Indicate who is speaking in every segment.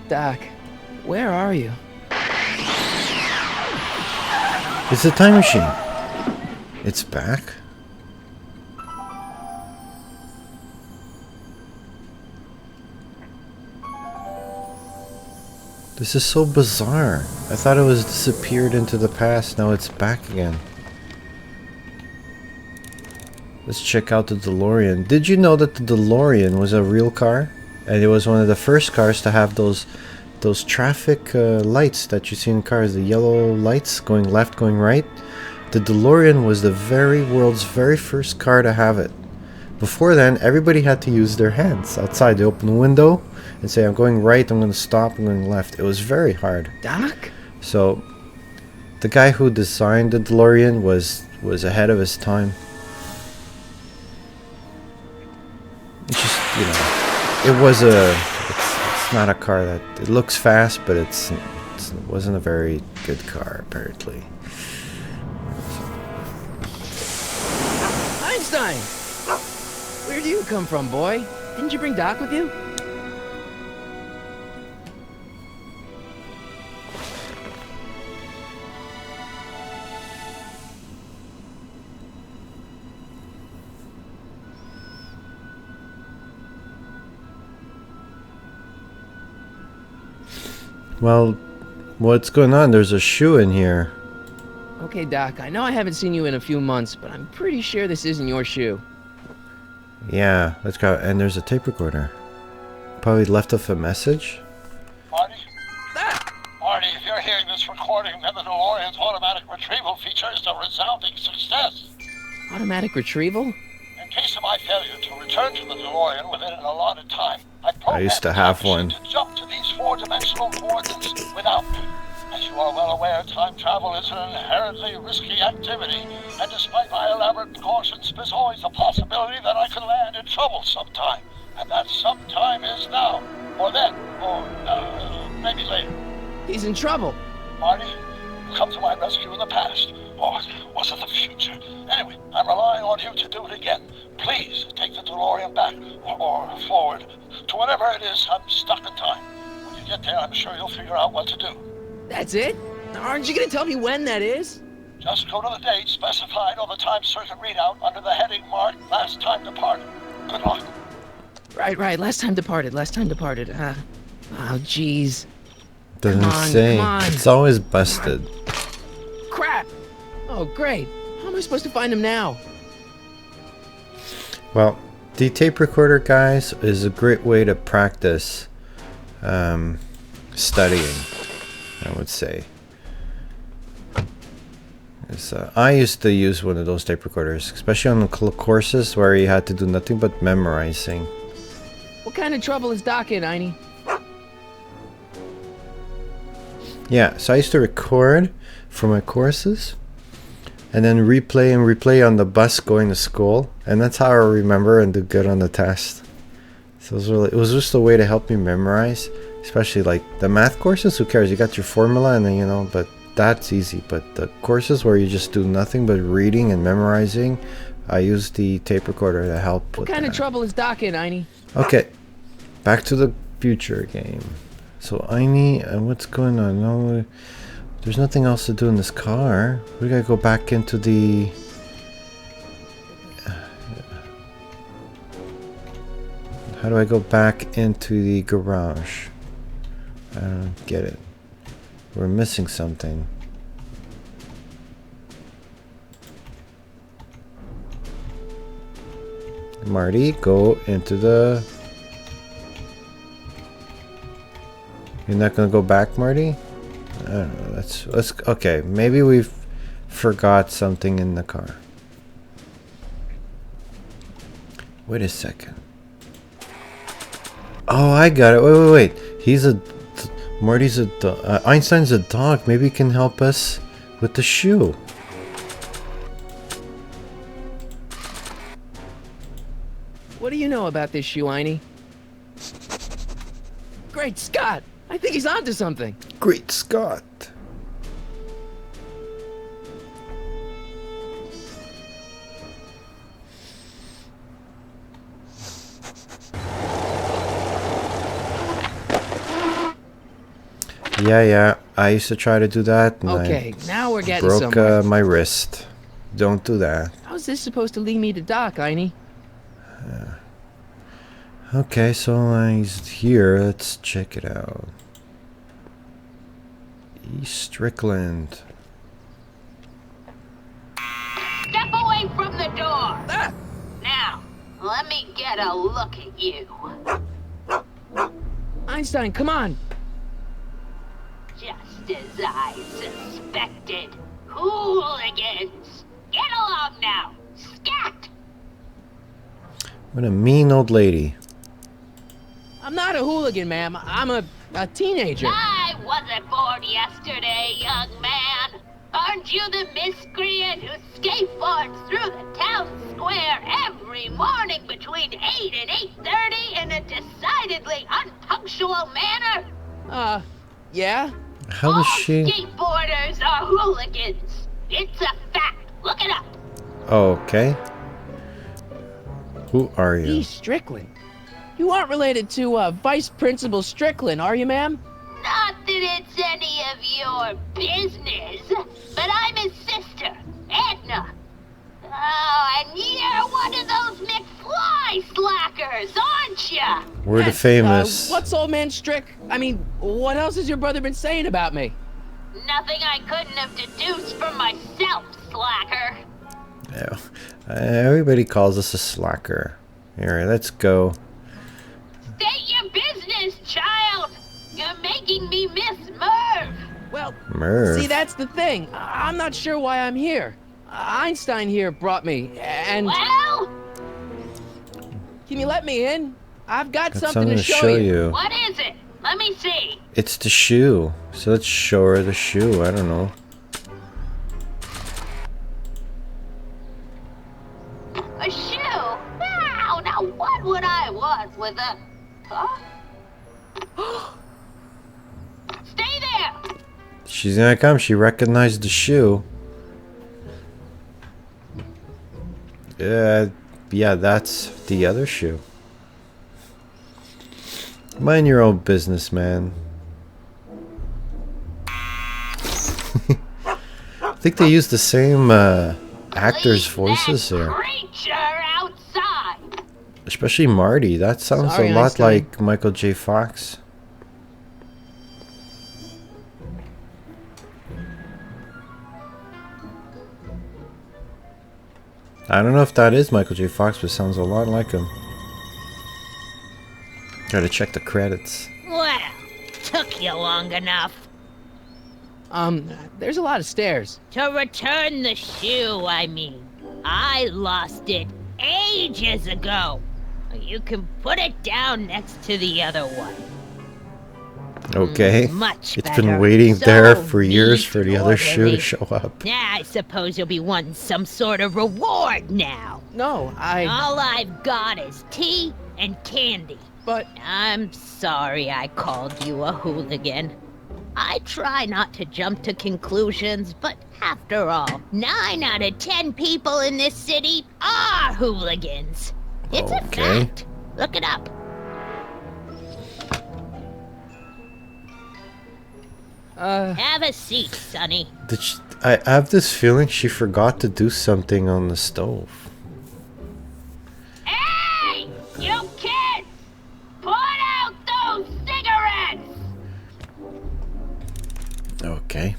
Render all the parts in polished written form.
Speaker 1: Doc, where are you?
Speaker 2: It's a time machine. It's back. This is so bizarre. I thought it was disappeared into the past. Now it's back again. Let's check out the DeLorean. Did you know that the DeLorean was a real car? And it was one of the first cars to have those traffic lights that you see in cars, the yellow lights going left, going right. The DeLorean was the world's very first car to have it. Before then, everybody had to use their hands outside. They open the window and say, I'm going right, I'm going to stop, I'm going left. It was very hard.
Speaker 1: Doc?
Speaker 2: So, the guy who designed the DeLorean was ahead of his time. It's just, it's not a car that, it looks fast, but it wasn't a very good car, apparently.
Speaker 1: Einstein! Where do you come from, boy? Didn't you bring Doc with you?
Speaker 2: Well, what's going on? There's a shoe in here.
Speaker 1: Okay, Doc, I know I haven't seen you in a few months, but I'm pretty sure this isn't your shoe.
Speaker 2: Yeah, let's go. And there's a tape recorder. Probably left off a message.
Speaker 3: Marty?
Speaker 1: Ah!
Speaker 3: Marty, if you're hearing this recording, then the DeLorean's automatic retrieval feature is a resounding success.
Speaker 1: Automatic retrieval?
Speaker 3: In case of my failure to return to the DeLorean within an allotted time,
Speaker 2: I used to have one.
Speaker 3: to jump to these four-dimensional coordinates without me. As you are well aware, time travel is an inherently risky activity, and despite my elaborate precautions, there's always a possibility that I could land in trouble sometime. And that sometime is now, or then, or maybe later.
Speaker 1: He's in trouble.
Speaker 3: Marty, you come to my rescue in the past, or was it the future? Anyway, I'm relying on you to do it again. Please take the DeLorean back, or forward, to whatever it is. I'm stuck in time. When you get there, I'm sure you'll figure out what to do.
Speaker 1: That's it? Aren't you gonna tell me when that is?
Speaker 3: Just go to the date specified on the time circuit readout under the heading marked Last Time Departed. Good luck.
Speaker 1: Right, last time departed. Oh, jeez.
Speaker 2: Doesn't
Speaker 1: Come on,
Speaker 2: say.
Speaker 1: come on.
Speaker 2: It's always busted.
Speaker 1: Crap! Oh, great. How am I supposed to find him now?
Speaker 2: Well, the tape recorder, guys, is a great way to practice studying, I would say. I used to use one of those tape recorders, especially on the courses where you had to do nothing but memorizing.
Speaker 1: What kind of trouble is Doc in, Einie?
Speaker 2: Yeah, so I used to record for my courses and then replay on the bus going to school, and that's how I remember and do good on the test. So it was just a way to help me memorize, especially like the math courses. Who cares? You got your formula and then but that's easy. But the courses where you just do nothing but reading and memorizing, I use the tape recorder to help.
Speaker 1: What kind of trouble is Doc in, Einie?
Speaker 2: Okay, back to the future game. So Einie, what's going on? No, there's nothing else to do in this car. We gotta go back into the. How do I go back into the garage? I don't get it. We're missing something. Marty, go into the. You're not gonna go back, Marty? I don't know. Let's. Okay, maybe we've forgot something in the car. Wait a second. Oh, I got it. Wait. Marty's a dog. Einstein's a dog. Maybe he can help us with the shoe.
Speaker 1: What do you know about this shoe, Einie? Great Scott! I think he's onto something.
Speaker 2: Great Scott. Yeah. I used to try to do that, and
Speaker 1: Okay, now we're
Speaker 2: I
Speaker 1: getting
Speaker 2: broke
Speaker 1: somewhere.
Speaker 2: my wrist. Don't do that.
Speaker 1: How's this supposed to lead me to Doc, Einie?
Speaker 2: Okay, so he's here. Let's check it out. East Strickland.
Speaker 4: Step away from the door.
Speaker 1: Ah!
Speaker 4: Now, let me get a look at you.
Speaker 1: Einstein, come on!
Speaker 4: Just as I suspected. Hooligans! Get along now! Scat!
Speaker 2: What a mean old lady.
Speaker 1: I'm not a hooligan, ma'am. I'm a teenager.
Speaker 4: I wasn't born yesterday, young man. Aren't you the miscreant who skateboards through the town square every morning between 8 and 8:30 in a decidedly unpunctual manner?
Speaker 1: Yeah?
Speaker 2: How
Speaker 4: All
Speaker 2: does she...
Speaker 4: skateboarders are hooligans. It's a fact. Look it up.
Speaker 2: Okay. Who are you?
Speaker 1: East Strickland. You aren't related to, Vice Principal Strickland, are you, ma'am?
Speaker 4: Not that it's any of your business, but I'm his sister, Edna. Oh, and you're one of those McFly slackers, aren't ya?
Speaker 2: We're the
Speaker 1: Yes,
Speaker 2: famous.
Speaker 1: what's old man Strick? I mean, what else has your brother been saying about me?
Speaker 4: Nothing I couldn't have deduced from myself, slacker.
Speaker 2: Yeah. Everybody calls us a slacker. Here, let's go.
Speaker 4: State your business, child. You're making me miss Merv.
Speaker 1: Well,
Speaker 2: Merv.
Speaker 1: see, that's the thing. I'm not sure why I'm here. Einstein here brought me, and...
Speaker 4: Well,
Speaker 1: Can you let me in? I've got
Speaker 2: Got
Speaker 1: something to show you.
Speaker 4: what is it? Let me see.
Speaker 2: It's the shoe. So let's show her the shoe. I don't know.
Speaker 4: A shoe? Wow, now what would I want with a... Huh? Stay there!
Speaker 2: She's gonna come. She recognized the shoe. Yeah, that's the other shoe. Mind your own business, man. I think they use the same actors' voices
Speaker 4: Leave
Speaker 2: here.
Speaker 4: that creature outside!
Speaker 2: Especially Marty. That sounds
Speaker 1: Sorry,
Speaker 2: a lot
Speaker 1: Einstein.
Speaker 2: like Michael J. Fox. I don't know if that is Michael J. Fox, but it sounds a lot like him. Gotta check the credits.
Speaker 4: Well, took you long enough.
Speaker 1: There's a lot of stairs.
Speaker 4: To return the shoe, I mean. I lost it ages ago. You can put it down next to the other one.
Speaker 2: Okay.
Speaker 4: Much
Speaker 2: It's
Speaker 4: better.
Speaker 2: been waiting
Speaker 4: So
Speaker 2: there for years
Speaker 4: neat
Speaker 2: for the
Speaker 4: and
Speaker 2: other shoe to
Speaker 4: orderly.
Speaker 2: show up.
Speaker 4: Yeah, I suppose you'll be wanting some sort of reward now.
Speaker 1: No,
Speaker 4: All I've got is tea and candy.
Speaker 1: But...
Speaker 4: I'm sorry I called you a hooligan. I try not to jump to conclusions, but after all, 9 out of 10 people in this city are hooligans. It's a
Speaker 2: Okay.
Speaker 4: fact. Look it up. Have a seat, Sonny.
Speaker 2: I have this feeling she forgot to do something on the stove.
Speaker 4: Hey! You kids! Put out those cigarettes!
Speaker 2: Okay.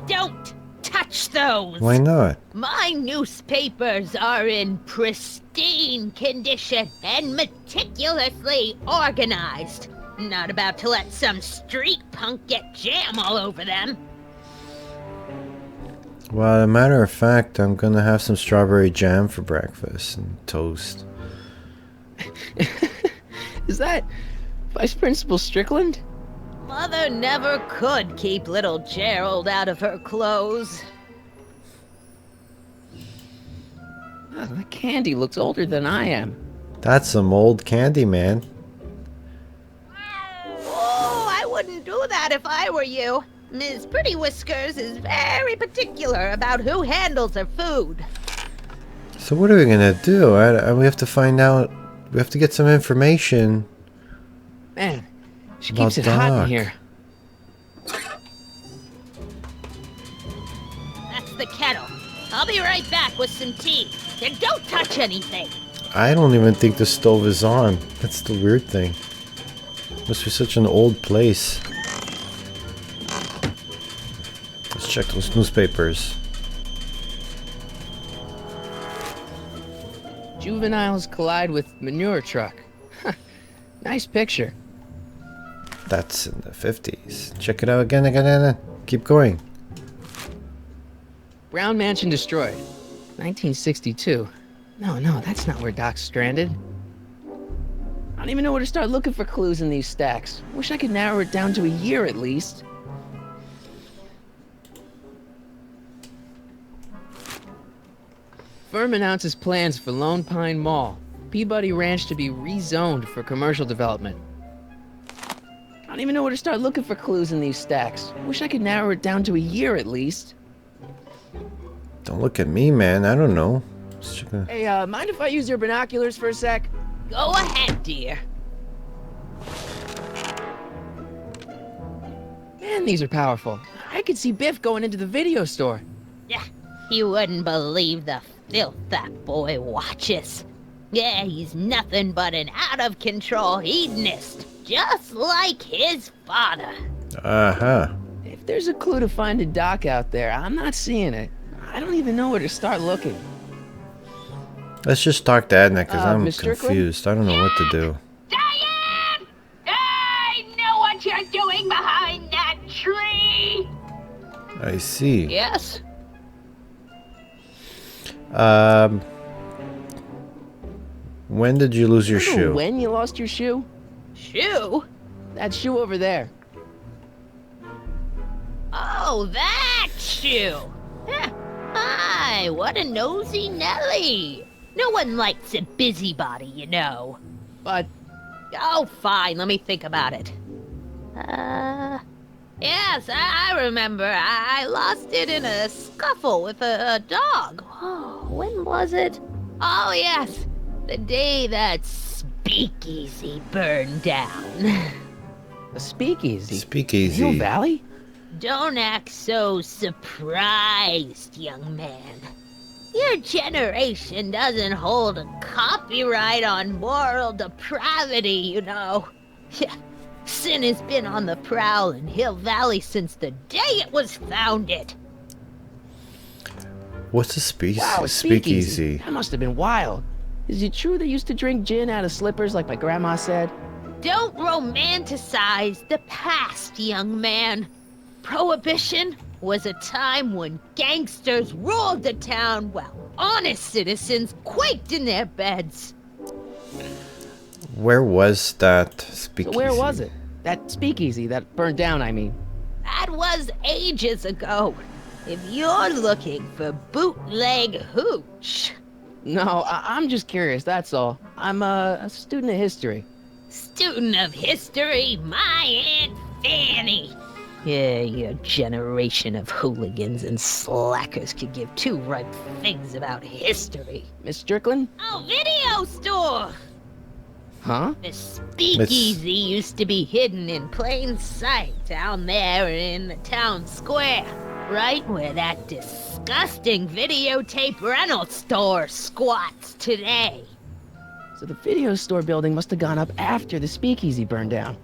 Speaker 4: Don't touch those!
Speaker 2: Why not?
Speaker 4: My newspapers are in pristine condition and meticulously organized. Not about to let some street punk get jam all over them.
Speaker 2: Well, as a matter of fact, I'm gonna have some strawberry jam for breakfast and toast.
Speaker 1: Is that Vice Principal Strickland?
Speaker 4: Mother never could keep little Gerald out of her clothes.
Speaker 1: Oh, the candy looks older than I am.
Speaker 2: That's some old candy, man.
Speaker 4: Oh, I wouldn't do that if I were you. Ms. Pretty Whiskers is very particular about who handles her food.
Speaker 2: So what are we gonna do? We have to find out. We have to get some information.
Speaker 1: Man, She keeps it hot in here.
Speaker 4: That's the kettle. I'll be right back with some tea. And don't touch anything.
Speaker 2: I don't even think the stove is on. That's the weird thing. Must be such an old place. Let's check those newspapers.
Speaker 1: Juveniles collide with manure truck. Nice picture.
Speaker 2: That's in the 50s. Check it out again. Keep going.
Speaker 1: Brown Mansion destroyed. 1962. No, that's not where Doc's stranded. I don't even know where to start looking for clues in these stacks. Wish I could narrow it down to a year at least. Firm announces plans for Lone Pine Mall. Peabody Ranch to be rezoned for commercial development. I don't even know where to start looking for clues in these stacks. Wish I could narrow it down to a year at least.
Speaker 2: Don't look at me, man. I don't know.
Speaker 1: Hey, mind if I use your binoculars for a sec?
Speaker 4: Go ahead, dear.
Speaker 1: Man, these are powerful. I could see Biff going into the video store.
Speaker 4: Yeah, you wouldn't believe the filth that boy watches. Yeah, he's nothing but an out-of-control hedonist, just like his father.
Speaker 2: Uh-huh.
Speaker 1: If there's a clue to finding Doc out there, I'm not seeing it. I don't even know where to start looking.
Speaker 2: Let's just talk to Edna, because I'm
Speaker 1: Miss Strickland?
Speaker 2: confused. I don't know what to do.
Speaker 4: Diane! I know what you're doing behind that tree!
Speaker 2: I see.
Speaker 1: Yes?
Speaker 2: When did you lose your shoe?
Speaker 1: When you lost your shoe?
Speaker 4: Shoe?
Speaker 1: That shoe over there.
Speaker 4: Oh, that shoe! Huh. My, what a nosy Nelly! No one likes a busybody, you know.
Speaker 1: But
Speaker 4: Oh, fine, let me think about it. Yes, I remember. I lost it in a scuffle with a dog. Oh, when was it? Oh, yes, the day that speakeasy burned down.
Speaker 1: a speakeasy.
Speaker 2: Speakeasy.
Speaker 1: Hill Valley?
Speaker 4: Don't act so surprised, young man. Your generation doesn't hold a copyright on moral depravity, you know. Sin has been on the prowl in Hill Valley since the day it was founded.
Speaker 2: What's a speakeasy?
Speaker 1: Wow, a speakeasy. That must have been wild. Is it true they used to drink gin out of slippers like my grandma said?
Speaker 4: Don't romanticize the past, young man. Prohibition was a time when gangsters ruled the town while honest citizens quaked in their beds.
Speaker 2: Where was that speakeasy?
Speaker 1: So where was it? That speakeasy that burned down, I mean.
Speaker 4: That was ages ago. If you're looking for bootleg hooch.
Speaker 1: No, I'm just curious, that's all. I'm a student of history.
Speaker 4: Student of history, my Aunt Fanny. Yeah, your generation of hooligans and slackers could give two ripe figs about history.
Speaker 1: Miss Strickland?
Speaker 4: Oh, video store!
Speaker 1: Huh?
Speaker 4: The speakeasy used to be hidden in plain sight down there in the town square, right where that disgusting videotape rental store squats today.
Speaker 1: So the video store building must have gone up after the speakeasy burned down.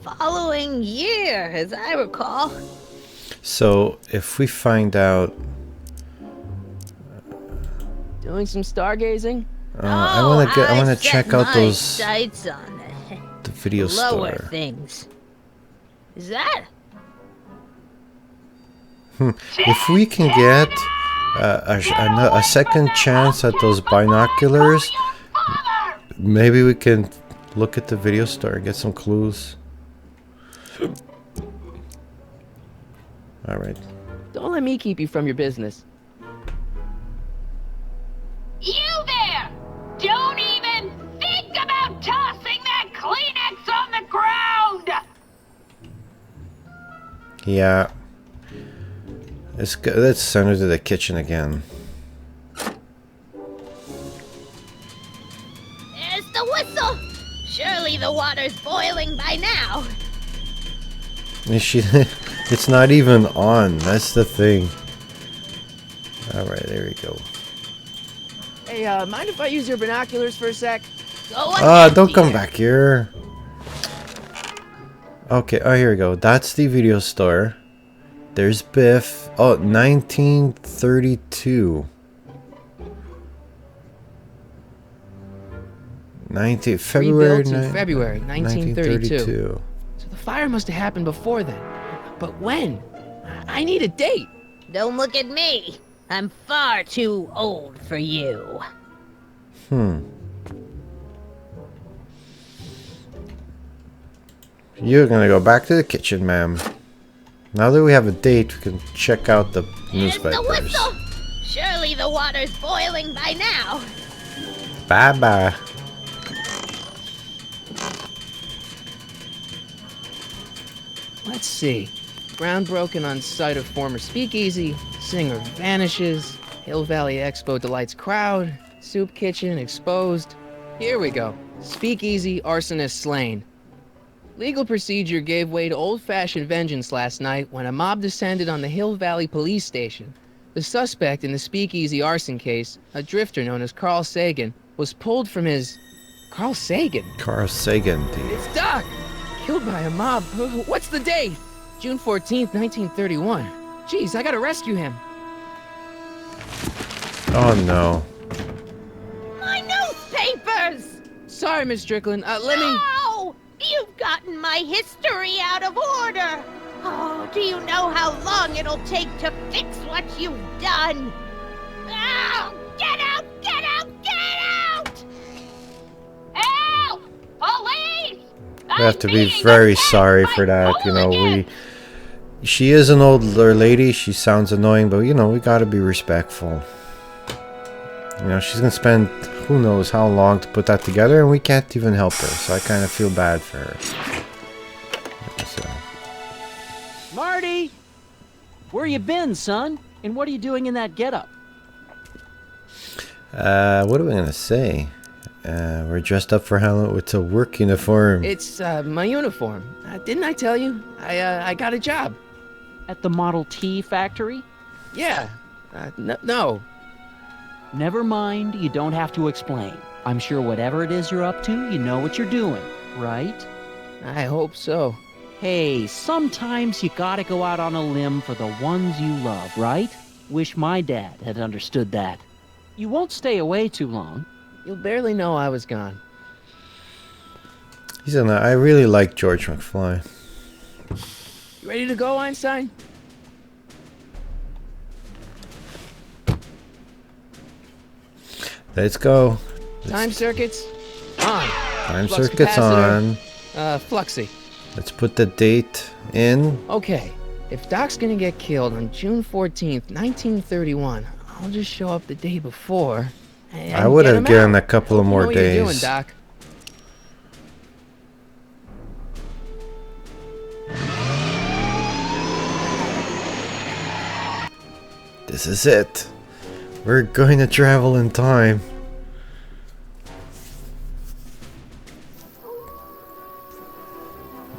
Speaker 4: Following year, as I recall.
Speaker 2: So, if we find out...
Speaker 1: Doing some stargazing?
Speaker 2: I want to check out those...
Speaker 4: sights on
Speaker 2: the video
Speaker 4: lower
Speaker 2: store.
Speaker 4: things. Is that?
Speaker 2: If we can get a second chance at those binoculars, maybe we can look at the video store and get some clues. Alright.
Speaker 1: Don't let me keep you from your business.
Speaker 4: You there! Don't even think about tossing that Kleenex on the ground!
Speaker 2: Yeah. Let's send her to the kitchen again.
Speaker 4: There's the whistle! Surely the water's boiling by now.
Speaker 2: It's not even on. That's the thing. Alright, there we go.
Speaker 1: Hey, mind if I use your binoculars for a sec?
Speaker 4: Go ahead,
Speaker 2: Don't come
Speaker 4: dear.
Speaker 2: back here. Okay, oh, here we go. That's the video store. There's Biff. Oh, 1932. February
Speaker 1: Rebuilt in February 1932.
Speaker 2: 1932.
Speaker 1: So the fire must have happened before then. But when? I need a date.
Speaker 4: Don't look at me. I'm far too old for you.
Speaker 2: You're gonna go back to the kitchen, ma'am. Now that we have a date, we can check out the
Speaker 4: Here's the
Speaker 2: newspapers.
Speaker 4: whistle. Surely the water's boiling by now.
Speaker 2: Bye-bye.
Speaker 1: Let's see. Ground broken on site of former speakeasy. Singer vanishes. Hill Valley Expo delights crowd. Soup kitchen exposed. Here we go. Speakeasy arsonist slain. Legal procedure gave way to old-fashioned vengeance last night when a mob descended on the Hill Valley police station. The suspect in the speakeasy arson case, a drifter known as Carl Sagan, was pulled from his... Carl Sagan?
Speaker 2: Carl Sagan.
Speaker 1: It's Doc! Killed by a mob. What's the date? June 14th, 1931. Jeez, I gotta rescue him.
Speaker 2: Oh no.
Speaker 4: My newspapers!
Speaker 1: Sorry, Miss Strickland. Let me...
Speaker 4: No! You've gotten my history out of order! Oh, do you know how long it'll take to fix what you've done? Oh, get out! Get out! Get out! Help! Police!
Speaker 2: We have to be very sorry for that. You know, she is an older lady. She sounds annoying, but you know, we gotta be respectful. You know, she's gonna spend who knows how long to put that together, and we can't even help her. So I kind of feel bad for her. So.
Speaker 5: Marty! Where you been, son? And what are you doing in that getup?
Speaker 2: What are we gonna say? We're dressed up for Halloween. It's a work uniform.
Speaker 1: It's, my uniform. Didn't I tell you? I got a job.
Speaker 5: At the Model T factory?
Speaker 1: Yeah. No.
Speaker 5: Never mind, you don't have to explain. I'm sure whatever it is you're up to, you know what you're doing, right?
Speaker 1: I hope so.
Speaker 5: Hey, sometimes you gotta go out on a limb for the ones you love, right? Wish my dad had understood that. You won't stay away too long.
Speaker 1: You'll barely know I was gone.
Speaker 2: I really like George McFly.
Speaker 1: You ready to go, Einstein?
Speaker 2: Let's go.
Speaker 1: Time circuits on.
Speaker 2: Time
Speaker 1: Flux
Speaker 2: circuits
Speaker 1: capacitor.
Speaker 2: on.
Speaker 1: Fluxy.
Speaker 2: Let's put the date in.
Speaker 1: Okay, if Doc's gonna get killed on June 14th, 1931, I'll just show up the day before. And
Speaker 2: I would
Speaker 1: get
Speaker 2: have
Speaker 1: him
Speaker 2: given
Speaker 1: out.
Speaker 2: a couple of
Speaker 1: You know
Speaker 2: more
Speaker 1: what you're doing,
Speaker 2: days.
Speaker 1: Doc.
Speaker 2: This is it. We're going to travel in time.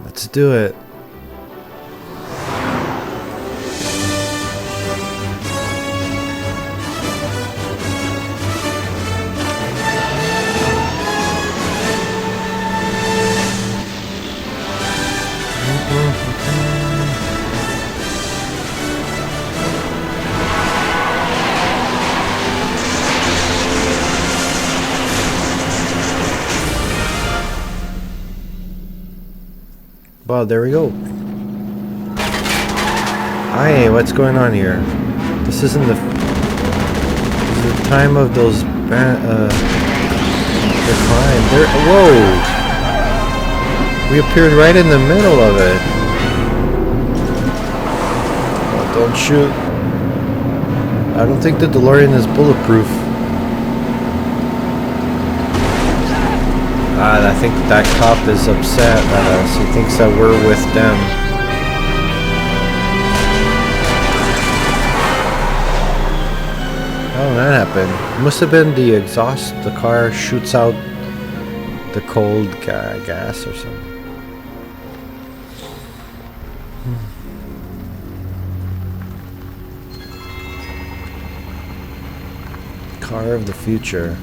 Speaker 2: Let's do it. Well, there we go. Hi, what's going on here? This isn't the time of those the crime. Whoa! We appeared right in the middle of it. Oh, don't shoot. I don't think the DeLorean is bulletproof. I think that cop is upset at us. He thinks that we're with them. How did that happen? It must have been the exhaust. The car shoots out the cold gas or something. Car of the future.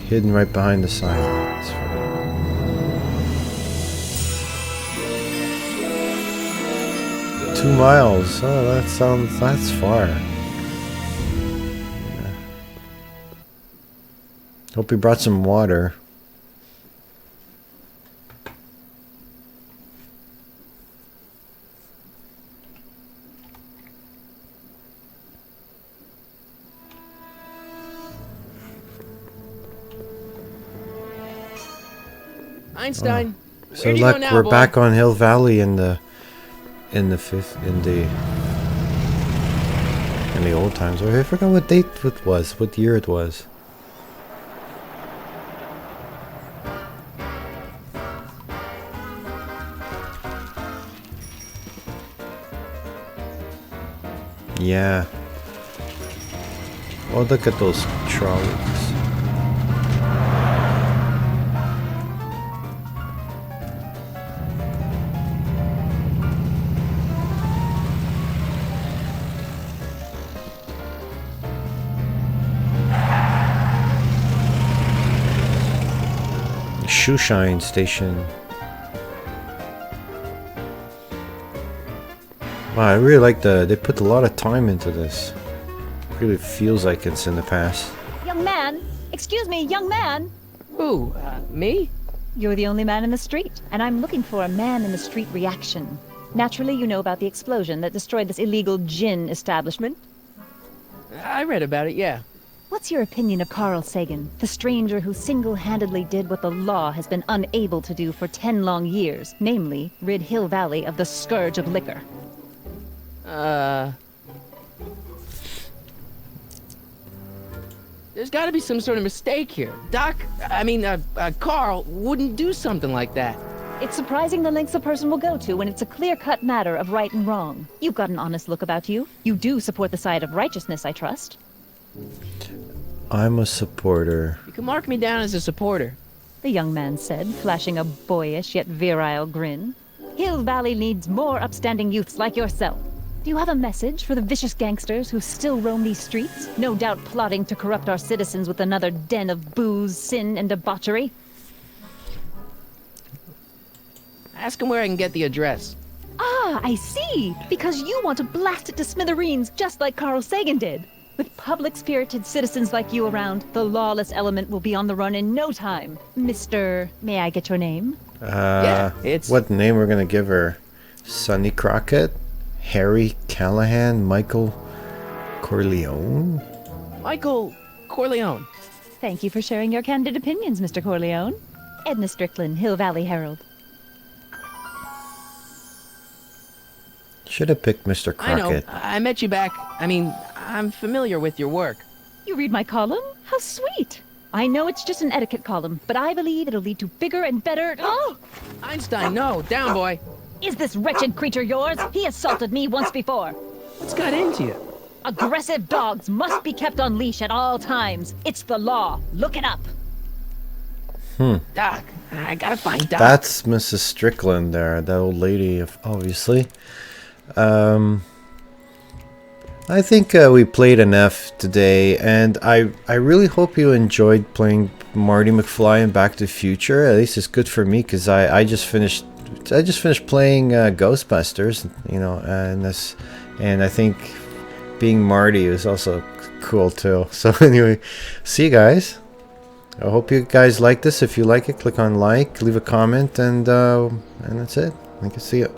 Speaker 2: Hidden right behind the sign. That's funny. 2 miles. Oh, that's far. Yeah. Hope he brought some water.
Speaker 1: Einstein,
Speaker 2: So
Speaker 1: where'd you
Speaker 2: look,
Speaker 1: go now,
Speaker 2: we're
Speaker 1: boy?
Speaker 2: back on Hill Valley in the old times. I forgot what date it was, what year it was. Yeah. Oh, look at those trolleys. Shoeshine station. Wow, I really like they put a lot of time into this. Really feels like it's in the past.
Speaker 6: Young man! Excuse me, young man!
Speaker 1: Who? Me?
Speaker 6: You're the only man in the street, and I'm looking for a man-in-the-street reaction. Naturally, you know about the explosion that destroyed this illegal gin establishment.
Speaker 1: I read about it, yeah.
Speaker 6: What's your opinion of Carl Sagan, the stranger who single-handedly did what the law has been unable to do for 10 long years, namely, rid Hill Valley of the scourge of liquor?
Speaker 1: There's gotta be some sort of mistake here. Carl wouldn't do something like that.
Speaker 6: It's surprising the lengths a person will go to when it's a clear-cut matter of right and wrong. You've got an honest look about you. You do support the side of righteousness, I trust.
Speaker 2: I'm a supporter.
Speaker 1: You can mark me down as a supporter.
Speaker 6: The young man said, flashing a boyish yet virile grin. Hill Valley needs more upstanding youths like yourself. Do you have a message for the vicious gangsters who still roam these streets, no doubt plotting to corrupt our citizens with another den of booze, sin, and debauchery?
Speaker 1: Ask him where I can get the address.
Speaker 6: Ah, I see! Because you want to blast it to smithereens just like Carl Sagan did. With public-spirited citizens like you around, the lawless element will be on the run in no time. Mr. May I get your name?
Speaker 1: Yeah, it's...
Speaker 2: What name we're gonna give her? Sonny Crockett? Harry Callahan? Michael Corleone?
Speaker 1: Michael Corleone.
Speaker 6: Thank you for sharing your candid opinions, Mr. Corleone. Edna Strickland, Hill Valley Herald.
Speaker 2: Should have picked Mr.
Speaker 1: I know.
Speaker 2: Crockett.
Speaker 1: I met you back. I'm familiar with your work.
Speaker 6: You read my column? How sweet! I know it's just an etiquette column, but I believe it'll lead to bigger and better... Oh!
Speaker 1: Einstein, no. Down, boy.
Speaker 6: Is this wretched creature yours? He assaulted me once before.
Speaker 1: What's got into you?
Speaker 6: Aggressive dogs must be kept on leash at all times. It's the law. Look it up.
Speaker 1: Doc. I gotta find Doc.
Speaker 2: That's Mrs. Strickland there, that old lady, obviously. I think we played enough today, and I really hope you enjoyed playing Marty McFly and Back to the Future. At least it's good for me, because I just finished playing Ghostbusters, you know, and I think being Marty is also cool too. So anyway, see you guys. I hope you guys like this. If you like it, click on like, leave a comment, and that's it. I can see you.